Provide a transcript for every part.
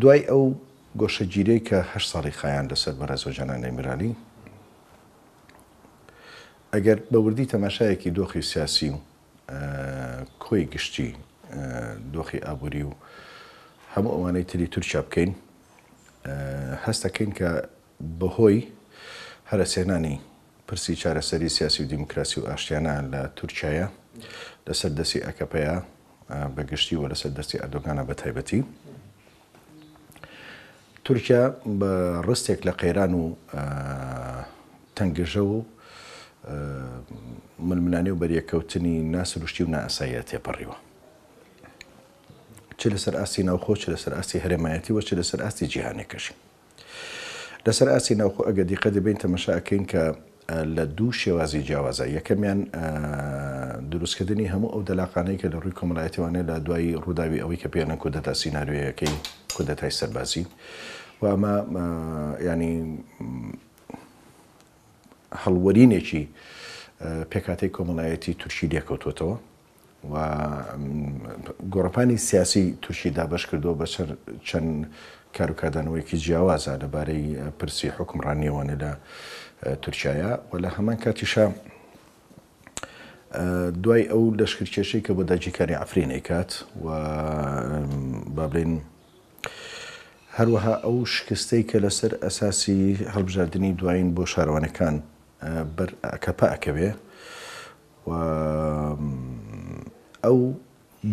دوای ئەو گۆشەگیرەی کە 8 ساڵی خایان لەسەر بەڕێزە جانانەی میرانی، ئەگەر بە وردی تەماشایەکی دۆخی سیاسی و کۆی گشتی دۆخی ئابووری و هەموو ئەوانەی تری تورکیا بکەین، هەست دەکەین کە بەهۆی هەرەسێنانی پرسی چارەسەری سیاسی و دیموکراسی و ئاشتیانە لە تورکیایە لەسەر دەستی ئەکەپەیە بەگشتی و لەسەر دەستی ئەردۆغانە بە تایبەتی، تورکیا بە ڕستێک لە قەیران و تەنگژە و ململانی و بەریەکەوتنی ناسروشتی و نائاساییە تێپەڕیوە، چ لەسەر ئاستی ناوخۆ، چ لەسەر ئاستی هەرێمایەتی و چ لەسەر ئاستی جیهانێکەشی. لەسەر ئاستی ناوخۆ ئەگە دیقە دەبین تەمەشاکەین کە لە دوو شێوازی جیاوازە، یەکەمیان دروستکردنی هەموو ئەو دەلاقانەی کە لە ڕووی کۆمەڵایەتیوانێت لە دوای ڕووداوی ئەوەی کە پێیانە کودەتا سیناریۆیەکەی کودەتای سەربازی و ئەمە ینی هەڵوەرینێکی پێکاتەی کۆمەڵایەتی تورکی لێکەوتوتەوە و گۆڕەپانی سیاسی تورکی دابەش کردو بە چەند کاروکاردانەوەیەکی جیاوازە لەبارەی پرسی حکومڕانیەوەنە لە تورکیایە و لە هەمان کاتیشە دوای ئەو لەشکرکێشەی کە بۆ داگیرکاری عەفرینەی کات و با بڵێن هەروەها ئەو شکستەی کە لەسەر ئەساسی هەڵبژاردننی دوایین بۆ شارەوانەکان بەر ئەکەپە ئەکەوێ و ئەو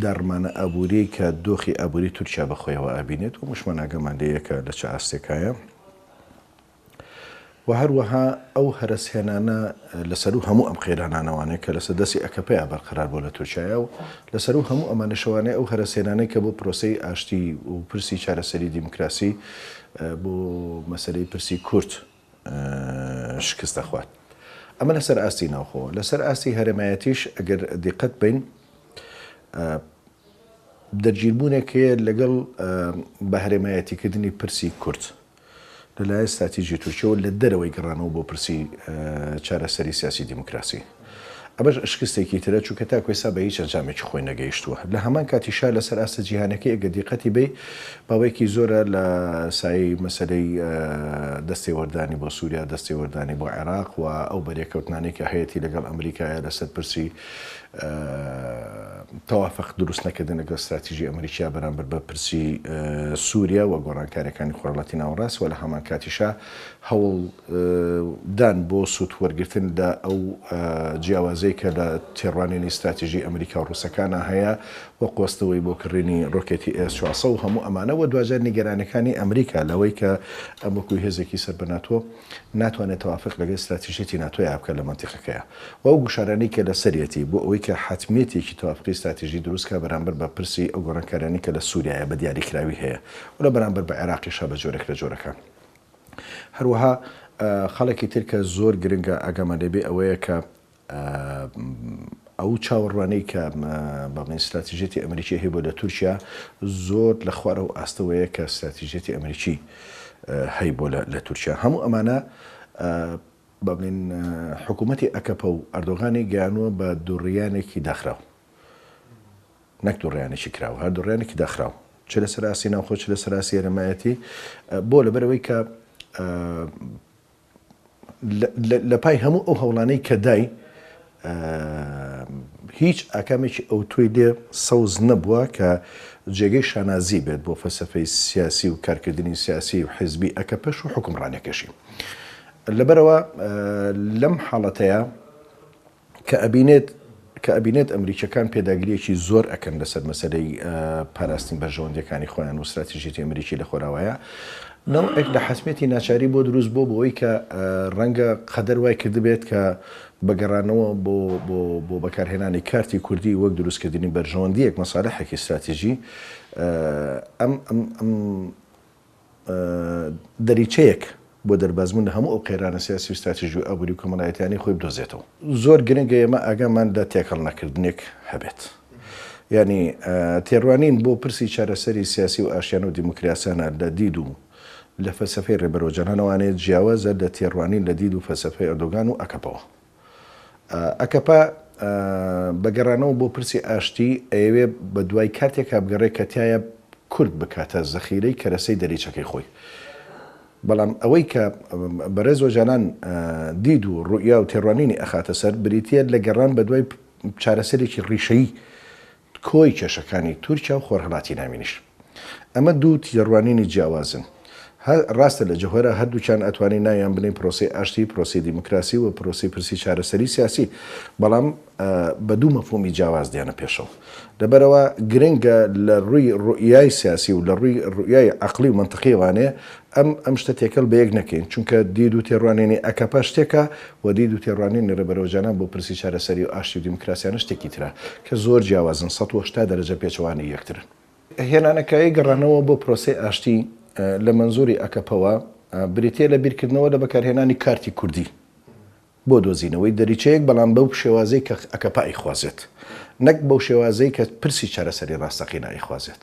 دەڕمانە ئابووری کە دۆخی ئابووری تورکیا بەخۆیەوە ئابینێت و مشمەناگەمان لەیەکە لە چه ئاستێکایە و هەروەها ئەو هەرەسهێنانە لەسەر و هەموو ئەم قەیرانانەوانەیە کە لەسەر دەستی ئەکەپەیە بەرقەرار بۆ لە تورکیایە و لەسەر و هەموو ئەمانەشەوانەیە ئەو هەرەسهێنانەی کە بۆ پرۆسەی ئاشتی و پرسی چارەسەری دیموکراسی بۆ مەسەلەی پرسی کورد شکست دەخوات. ئەمە لەسەر ئاستی ناوخۆ. لەسەر ئاستی هەرێمایەتیش ئەگەر دیقەت بین دەرگیربوونێکەیە لەگەڵ بە هەرێمایەتیکردنی پرسی کورد لەلایەن استراتیژی تورکیەوە لە دەرەوەی گەڕانەوە بۆ پرسی چارەسەری سیاسی دیموکراسی. ئەمەش شکستێکی ترە چونکە تاکو ئێستا بە هیچ ئەنجامێکی خۆی نەگەیشتووە. لە هەمان کاتیشا لەسەر ئاستە جیهانەکەی ئەگە دیقەتی بێ باوەیەکی زۆرە لە سایەی مەسەلەی دەستی وەردانی بۆ سووریا، دەستی وەردانی بۆ عێراق و ئەو بەریەکەوتنانەی کە هەیەی لەگەڵ ئەمریکایە لەسەر پرسی تەوافق دروست نەکردن لەگەڵ استراتیژی ئەمریکا بەرامبەر بە پرسی سووریا و گۆڕانکاریەکانی خۆرهەڵاتی ناوەڕاست و لە هەمان کاتیشا هەوڵدان بۆ سوود وەرگرتن لە ئەو جیاوازەی کە لە تێڕوانینی استراتیژی ئەمریکا و ڕووسەکانە هەیە وە قۆستەوەی بۆ کڕینی ڕۆکێتی S-400 و هەموو ئەمانەوە دوجار نیگەرانەکانی ئەمریکا لەوەی کە ئەم وەکوی هێزێکی سەربەناتۆ ناتوانێت تەوافق لەگەڵ استراتیژیەتی ناتۆیە بکە لە مەنتیقەکەیە و ئەو گوشارانەی کە لە سەرەتی بۆ ئەوەی کە حتمیەتێکی تەوافقی استراتیژی دروستکە بەرامبەر بە پرسی ئەو گۆڕانکاریانی کە لە سووریایە بە دیاریکراوی هەیە و لە بەرامبەر بە عێراقیشا بە جۆرێک لە جۆرەکان. هەروەها خەڵێکی تر کە زۆر گرنگە ئاگامان لێبێ ئەوەیە کە ئەو چاوەڕوانەی کە بەڵێن استراتیژیەتی ئەمریکی هەیە بۆ لە تورکیا زۆر لە خوارە و ئاستەوەیە کە استراتیژیەتی ئەمریکی هەیە بۆ لە تورکیا. هەموو ئەمانە بەڵێن حکوومەتی ئەکەپە و ئەردۆغانی گەیانووە بە دووڕیانێکی داخراو، نەک دووڕیانێکی کراوە، هەر دووڕیانێکی داخراو، چ لەسەر ئاستی ناوخۆ چ لەسەر ئاستی هەرێمایەتی بۆ لەبەرەوەی کە لە پای هەموو ئەو هەوڵانەی کە دای هیچ ئاکامێکی ئەو توی لێ سەوز نەبووە کە جێگەی شانازی بێت بۆ فەلسەفەی سیاسی و کارکردنی سیاسی و حیزبی ئەکەپەش و حکومڕانێکەشی. لەبەرەوە لەم حاڵەتەیە کە ئەبینێت ئەمریکیەکان پێداگریەکی زۆر ئەکەن لەسەر مەسەلەی پاراستنی بەرژەوەندەکانی خۆیان و استراتیژیەتی ئەمریکی لە خۆراوەیە، نەوەیەک لە حەسمەتی ناچاری بۆ دروست بۆەوەی کە ڕەنگە قەدەر وای کردبێت کە بەگەڕانەوە بۆ بەکارهێنانی کارتی کوردی وەک دروستکردنی بەرژەوەندیەک مەسالەحێکی استراتیژی ئەم دەریچەیەک بۆ دەربازبوون لە هەموو ئەو قەیرانە سیاسی و استراتیژی و ئابووری و کۆمەڵایەتیانی خۆی بدۆزێتەوە. زۆر گرنگە ئێمە ئاگامان لە تێکەڵ نەکردنێک هەبێت. یعنی تێڕوانین بۆ پرسی چارەسەری سیاسی و ئاشتیانە و دیموکراسیانە لە دید و لە فەلسەفەی ڕێبەرۆجانانەوانێت جیاوازە لە تێڕوانین لە دید و فەلسەفەی ئەردۆغان و ئەکەپەوە. ئەکەپە بەگەڕانەوە بۆ پرسی ئاشتی ئەوێ بە دوای کاتێک هەبگەڕێ کە تایە کورد بکاتە زەخیرەی کەرەسەی دەریچەکەی خۆی. بەڵام ئەوەی کە بەڕێز وەجانان دید و ڕوئیا و تێڕوانینی ئەخاتە سەر بریتە لە گەڕان بە دوای چارەسەرێکی ڕیشەیی کۆی کێشەکانی تورکیا و خۆرهەڵاتی ناوینیش. ئەمە دوو تێڕوانینی جیاوازن. ڕاستە لە جەوهرە هەردووچیان ئەتوانی ناویان بنێ پرۆسی ئاشتی، پرۆسی دیموکراسی و پرۆسی پرسی چارەسەری سیاسی، بەڵام بە دوو مەفهومی جیاواز دیانە پێشەوە. لەبەرەوە گرنگە لە ڕووی ڕوئیای سیاسی و لە ڕووی ڕوئیای عەقلی و منتەقیوانەیە ئەم شتە تێکەڵ بە یەک نەکەین، چونکە دید و تێڕوانینی ئەکەپا شتێکە و دید و تێڕوانینی ڕێبەرۆجانان بۆ پرسی چارەسەری و ئاشتی و دیموکراسیانە شتێکی ترە کە زۆر جیاوازن 180 دەرەجە پێچەوانی یەکترن. هێنانەکایی گەڕانەوە بۆ پرۆسی ئاشتی لە منزوری ئەکەپەوە بریتە لە بیرکردنەوە لە بەکارهێنانی کارتی کوردی بۆ دۆزینەوەی دەریچەیەک، بەڵام بەو شێوازەی کە ئەکەپا ئیخوازێت، نەک بەو شێوازەی کە پرسی چارەسەری ڕاستەقینە ئیخوازێت.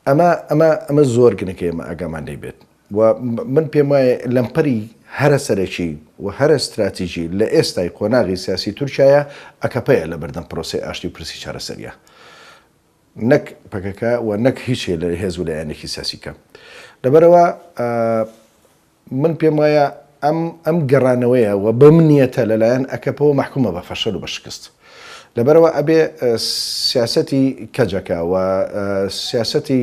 ئەمە زۆر گرنگە ئێمە ئاگامان دەیبێت و من پێم وایە لەمپەری هەرە سەرەکی و هەرە استراتیژی لە ئێستای قۆناغی سیاسی تورکیایە ئەکەپەیە لە بەردەم پرۆسی ئاشتی و پرسی چارەسەریە، نەک پەکەکە و نەک هیچێ لە هێز و لایەنێکی سیاسیکە. لەبەرەوە من پێم وایە ئەم گەڕانەوەیە و بەم نیەتە لەلایەن ئەکەپەوە محکومە بە فەشەل و بە شکست. لەبەرەوە ئەبێ سیاسەتی کەجەکە و سیاسەتی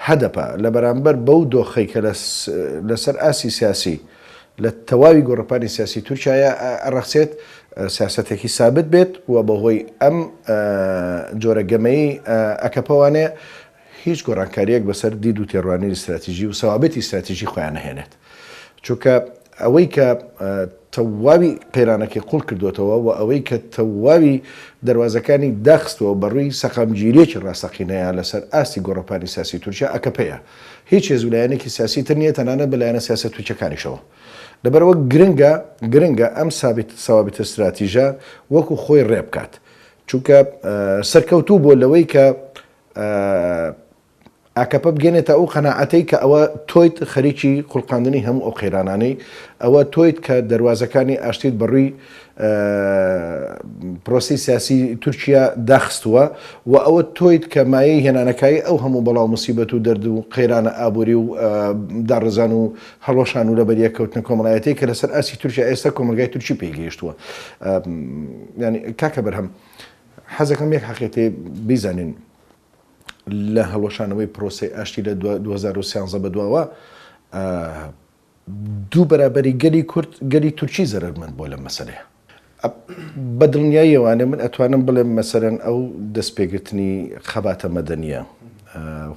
هەدەپە لە بەرامبەر بەو دۆخەی کە لەسەر ئاسی سیاسی لە تەواوی گۆڕەپانی سیاسی تورکیایە ئەڕەخسێت سیاسەتێکی سابت بێت و بەهۆی ئەم جۆرە گەمەی ئەکەپەوانەیە هیچ گۆڕانکاریەک بەسەر دید و تێڕوانی استراتیژی و سەوابەتی استراتیژی خۆیان نەهێنێت، چونکە ئەوەی کە تەواوی قێرانەکەی قوڵ کردوێتەوە و ئەوەی کە تەواوی دەواازەکانی داخستەوە بەڕووی سەقامگیریەکی ڕاستەقینەیە لەسەر ئاستی گۆڕەپانی سیاسی تورکیا ئەکەپەیە، هیچ هێز و لایەنێکی سیاسی تر نییە تەنانەت بەلایەنە سیاسەت تورکیەکانیشەوە. لەبەرەوە گرنگە ئەم سەوابەتە استراتیژە وەکو خۆی ڕێبکات، چونکە سەرکەوتوو بۆ لەوەی کە ئاکەپە بگەێنێتە ئەو قەناعەتەی کە ئەوە تۆیت خەریکی قوڵقاندنی هەموو ئەو قەیرانانەی، ئەوە تۆیت کە دەواازەکانی ئاشتیت بەڕووی پرۆسی سیاسی تورکیا داخستووە و ئەوە تۆیت کە مایەی هێنانەکایی ئەو هەموو بەڵاو موسیبەت و دەرد و قەیرانە ئابووری و داڕزان و هەڵۆشان و لە بەریەکەوتنە کۆمەڵایەتی کە لەسەر ئاسی تورکیا ئێستا کۆمەلگای تورکی پێیگەیشتووە. ینی کاکە بەرهەم حەزەکەم یەک حەقیقەتێ بیزانین لە هەڵۆشانەوەی پرۆسی ئاشتی لە 2013 بەدواوە دوو بەرابەری گەلی کورد گەلی تورکی زەرمەند بۆ لەم مەسەلەیە. بە دڵنیاییەوانێ من ئەتوانم بڵێم مەسەرەن ئەو دەستپێگرتنی خەباتە مەدەنیە،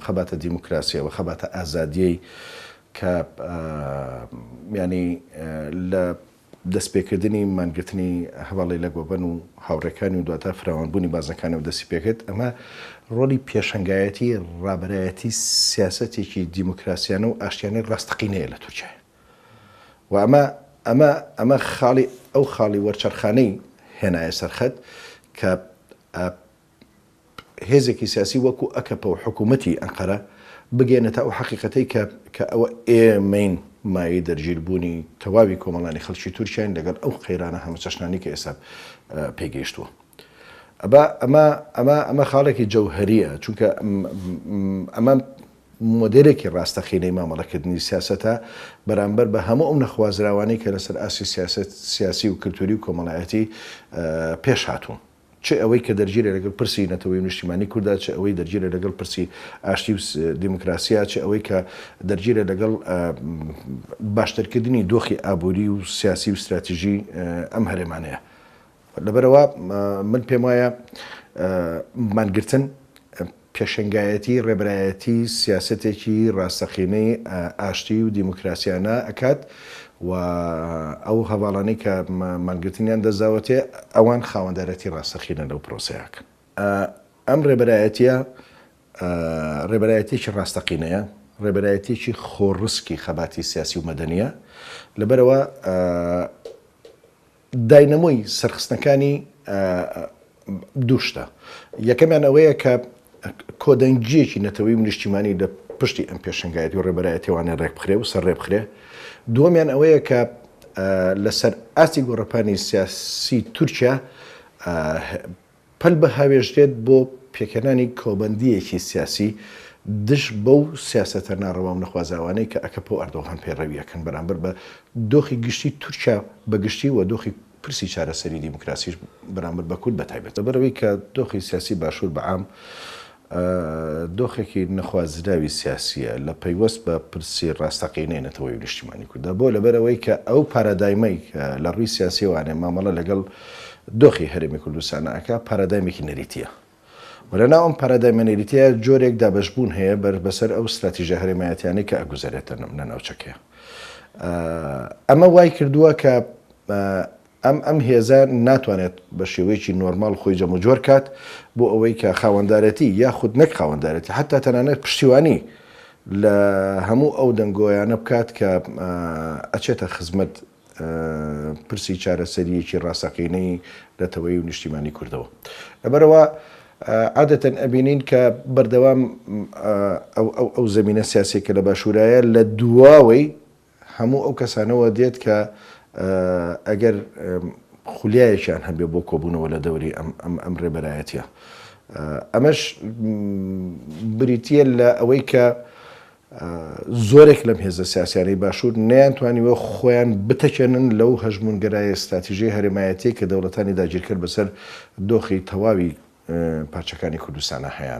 خەباتە دیموکراسیە و خەباتە ئازادیەی کە ینی لە دەستپێکردنی مانگرتنی هەواڵی لە گۆبەن و هاوڕێکانی و دواتر فراوانبوونی بازەکانی و دەستی پێکرد، ئەمە ڕۆلی پێشەنگایەتی ڕابەرایەتی سیاسەتێکی دیموکراسیانە و ئاشتیانەی ڕاستەقینەیە لە تورکیا و ئەمە خاڵی ئەو خاڵی وەرچەرخانەی هێنایە سەرخەت کە هێزێکی سیاسی وەکو ئەکەپە و حکوومەتی ئەنقەرە بگەێنێتە ئەو حەقیقەتەی کە ئەوە ئێمەین مای دەرگیربوونی تەواوی کۆمەڵانی خەڵکی تورکیان لەگەڵ ئەو قەیرانە هەمە چەشنانی کە ئێستا پێگەیشتووە. ئەمە خاڵێکی جەوهەریە، چونکە ئەمە مۆدێلێکی ڕاستەقینەی مامەڵەکردنی سیاسەتە بەرامبەر بە هەموو ئەو نەخوازراوانەی کە لەسەر ئاسی سیاسی و کللتوری و کۆمەڵایەتی پێش هاتوون، چه ئەوەی کە دەرگیرە لەگەڵ پرسی نەتەوەی نیشتیمانی کووردا، چه ئەوەی دەرگیرە لەگەڵ پرسی ئاشتی و دیموکراسیا، چه ئەوەی کە دەرگیرە لەگەڵ باشترکردنی دۆخی ئابووری و سیاسی و استراتیژی ئەم هەرێمانەیە. لەبەرەوە من پێم وایە مانگرتن پێشنگایەتی ڕێبرایەتی سیاسەتێکی ڕاستەقینەی ئاشتی و دیموکراسیانە ئەکات و ئەو هەواڵانەی کە مانگرتنیان دەزاوەتێ ئەوان خاوەندارەتی ڕاستەقینە لەو پرۆسەیەکە. ئەم ڕێبەرایەتێکی ڕاستەقینەیە، ڕێبەرایەتێکی خۆڕسکی خەباتی سیاسی و مەدەنیە، لەبەرەوە داینەمۆی سەرخستنەکانی دووشتە. یەکەمیان ئەوەیە کە کۆدەنگیەکی نەتەوەی و نیشتیمانی لە پشتی ئەم پێشنگایەتی و ڕێبەرایەتیوانە ڕێک بخرێ و سەر ڕێ بخرێ. دووەمیان ئەوەیە کە لەسەر ئاستی گۆڕەپانی سیاسی تورکیا پەل بە هاوێژدێت بۆ پێکەنانی کۆبەندیەکی سیاسی دش بەو سیاسەتە ناڕەوا و نەخوازاوانەی کە ئەکەپە و ئەردۆغان پێڕەویەکەن بەرامبەر بە دۆخی گشتی تورکیا بەگشتی و دۆخی پرسی چارەسەری دیموکراسیش بەرامبەر بە کورد بەتایبێت بەرەوەی کە دۆخی سیاسی باشوور بەعام دۆخێکی نەخوازراوی سیاسیە لە پەیوەست بە پرسی ڕاستەقینێنێتەوەی نیشتیمانی کوردە بۆ لەبەرەوەی کە ئەو پارەدایمەی لە ڕووی سیاسیوانێ مامەڵە لەگەڵ دۆخی هەرێمی کوردستانە ئەکا پارەدایمێکی نەریتیە وەلەناو ئەم پارەدایمە نەریتیە جۆرێک دابەشبوون هەیە بەسەر ئەو استراتیژە هەرێمایەتیانەی کە ئەگوزارێتە ناوچەکەیە ئەمە وای کردووە کە ئەم هێزە ناتوانێت بە شێوەیەکی نۆرمال خۆی جەم و جۆر کات بۆ ئەوەی کە خاوەندارەتی یاخود نەک خاوەندارەتی حتا تەنانەت پشتیوانی لە هەموو ئەو دەنگۆیانە بکات کە ئەچێتە خزمەت پرسی چارەسەریەکی ڕاستەقینەی دەتەوەی و نیشتیمانی کوردەوە لەبەرەوە عادەتەن ئەبینین کە بەردەوام ئەو زمینە سیاسێکە لە باشوورایە لە دواوەی هەموو ئەو کەسانەوە دێت کە ئەگەر خولیایەکیان هەبێ بۆ کۆبوونەوە لە دەوری ئەم ڕێبەرایەتیە ئەمەش بریتە لە ئەوەی کە زۆرێک لەم هێزە سیاسیانەی باشوور نەیانتوانیوە خۆیان بتەکێنن لەو هەژمونگەرایە استراتیژیای هەرێمایەتی کە دەوڵەتانی داگیرکرد بەسەر دۆخی تەواوی پارچەکانی کوردستانە هەیەە